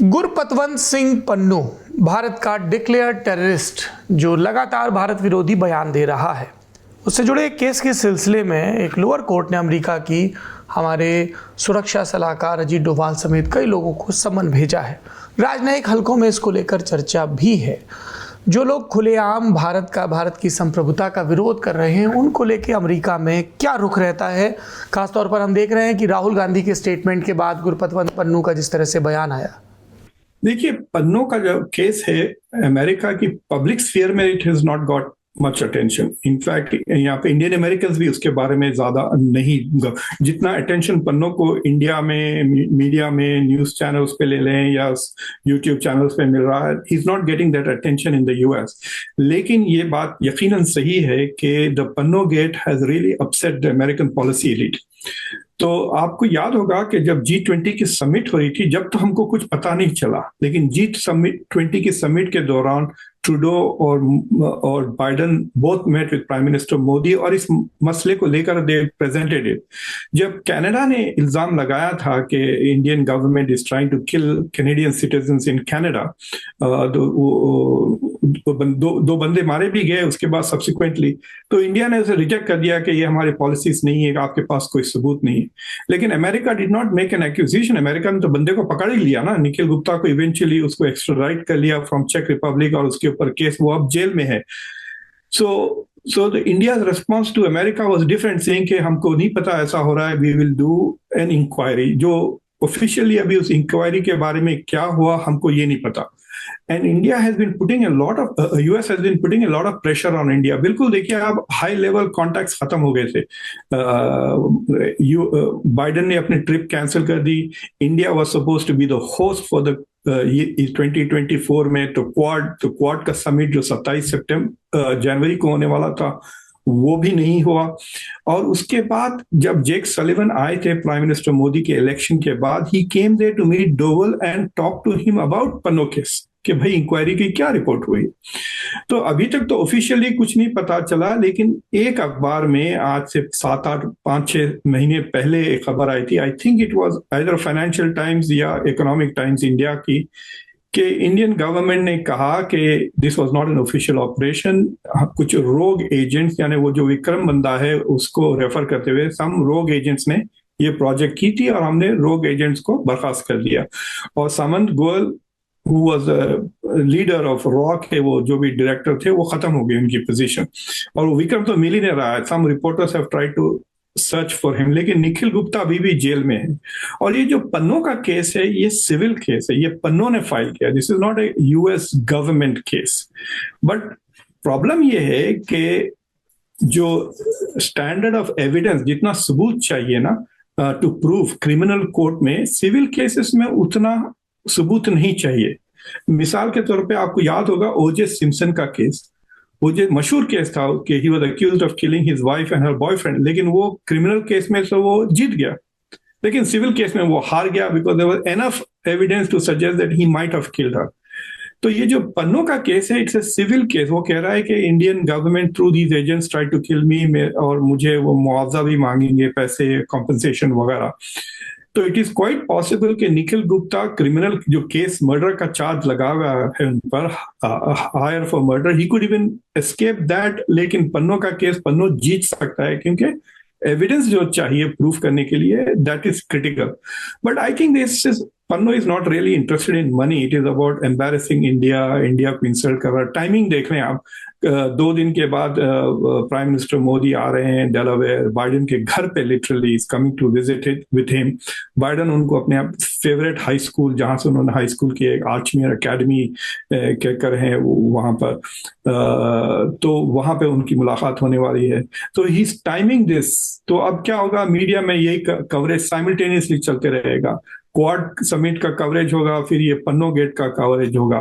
गुरपतवंत सिंह पन्नू भारत का declared terrorist जो लगातार भारत विरोधी बयान दे रहा है, उससे जुड़े एक केस के सिलसिले में एक लोअर कोर्ट ने अमेरिका की हमारे सुरक्षा सलाहकार अजीत डोभाल समेत कई लोगों को समन भेजा है। राजनयिक हलकों में इसको लेकर चर्चा भी है। जो लोग खुलेआम भारत की संप्रभुता का विरोध कर रहे हैं, उनको लेके अमेरिका में क्या रुख रहता है। खासतौर पर हम देख रहे हैं कि राहुल गांधी के स्टेटमेंट के बाद गुरपतवंत पन्नू का जिस तरह से बयान आया। देखिए, पन्नू का जो केस है अमेरिका की पब्लिक स्फीयर में it has not got much attention. In fact यहाँ पे इंडियन अमेरिकन भी उसके बारे में ज्यादा नहीं, जितना अटेंशन पन्नू को इंडिया में मीडिया में न्यूज चैनल्स पे ले लें या यूट्यूब चैनल्स पे मिल रहा है, he is not getting that attention in the US. लेकिन ये बात यकीनन सही है कि the Pannun gate has really upset the American policy elite. तो आपको याद होगा कि जब G20 की समिट हो रही थी, जब तो हमको कुछ पता नहीं चला, लेकिन G20 की समिट के दौरान ट्रूडो और Biden both met with prime minister Modi और इस मसले को लेकर दे प्रेजेंटेड इट। जब कनाडा ने इल्जाम लगाया था कि Indian government is trying to kill Canadian citizens in Canada, दो बंदे मारे भी गए उसके बाद सब्सिक्वेंटली, तो इंडिया ने उसे रिजेक्ट कर दिया कि ये हमारी पॉलिसीज नहीं है, आपके पास कोई सबूत नहीं है। लेकिन America did not make an accusation. America ने तो बंदे को पकड़ ही लिया ना, निखिल गुप्ता को इवेंचुअली उसको एक्स्ट्राडाइट कर लिया फ्रॉम चेक रिपब्लिक और उसके ऊपर केस, वो अब जेल में है। So the India's response to America was different, saying कि हमको नहीं पता ऐसा हो रहा है, we will do an inquiry। जो ऑफिशियली अभी उस इंक्वायरी के बारे में क्या हुआ हमको ये नहीं पता। And India has been putting a lot of US has been putting a lot of pressure on India। बिल्कुल देखिए, अब हाई लेवल कॉन्टैक्ट्स खत्म हो गए थे। बाइडेन ने अपनी ट्रिप कैंसिल कर दी। India was suppose to be the host for the 2024 में तो क्वाड का समिट जो 27 जनवरी को होने वाला था वो भी नहीं हुआ। और उसके बाद जब जेक सलिवन आए थे प्राइम मिनिस्टर मोदी के इलेक्शन के बाद, he came there to meet Doval and talk to him about Pannu case कि भाई इंक्वायरी की क्या रिपोर्ट हुई। तो अभी तक तो ऑफिशियली कुछ नहीं पता चला, लेकिन एक अखबार में आज से 5-6 महीने पहले एक खबर आई थी, I think it was either financial times या इकोनॉमिक टाइम्स इंडिया की, कि इंडियन गवर्नमेंट ने कहा कि this was not an official operation. कुछ रोग एजेंट्स, यानी वो जो विक्रम बंदा है उसको रेफर करते हुए सम रोग एजेंट्स ने ये प्रोजेक्ट की थी और हमने रोग एजेंट्स को बर्खास्त कर दिया। और Samant Goel who was a leader of रॉक है, वो जो भी डायरेक्टर थे, वो खत्म हो गई उनकी पोजीशन और वो विक्रम तो मिल ही नहीं रहा है। Some reporters have tried to search for him, लेकिन निखिल गुप्ता अभी भी जेल में है। और ये जो पन्नू का केस है, ये सिविल केस है, ये पन्नू ने फाइल किया। This is not a US government case. But problem ये है कि जो स्टैंडर्ड ऑफ एविडेंस, जितना सबूत चाहिए ना टू प्रूव क्रिमिनल कोर्ट में, सिविल केसेस में उतना सबूत नहीं चाहिए। मिसाल के तौर पे आपको याद होगा ओजे सिम्पसन का केस। ओजे मशहूर केस था कि he was accused of killing his wife and her boyfriend, लेकिन वो क्रिमिनल केस में तो वो जीत गया, लेकिन सिविल केस में वो हार गया because there was enough evidence to suggest that he might have killed her. तो ये जो पन्नू का केस है, इट्स अ सिविल केस। वो कह रहा है कि Indian government through these agents try to kill me, और मुझे वो मुआवजा भी मांगेंगे, पैसे, कॉम्पनसेशन वगैरह। तो इट इज क्वाइट पॉसिबल कि निखिल गुप्ता क्रिमिनल जो केस मर्डर का चार्ज लगा हुआ है उन पर, hire for murder, he could even escape that. लेकिन पन्नू का केस पन्नू जीत सकता है क्योंकि एविडेंस जो चाहिए प्रूफ करने के लिए, that is critical. But I think this is Pannu is not really interested in money, it is about embarrassing India को इंसल्ट कर रहा है। टाइमिंग देख रहे हैं आप, 2 दिन के बाद प्राइम मिनिस्टर मोदी आ रहे हैं डेलावेयर, बाइडेन के घर पे, literally is coming to visit with him. Biden उनको अपने फेवरेट हाई स्कूल, जहां से उन्होंने हाई स्कूल की एक आर्चमेयर अकेडमी कहकर हैं वहां पर, तो वहां पे उनकी मुलाकात होने वाली है। तो ही इज टाइमिंग दिस। तो अब क्या होगा, मीडिया में यही कवरेज साइमल्टेनियसली चलते रहेगा। क्वाड समिट का कवरेज होगा, फिर ये पन्नू गेट का कवरेज होगा।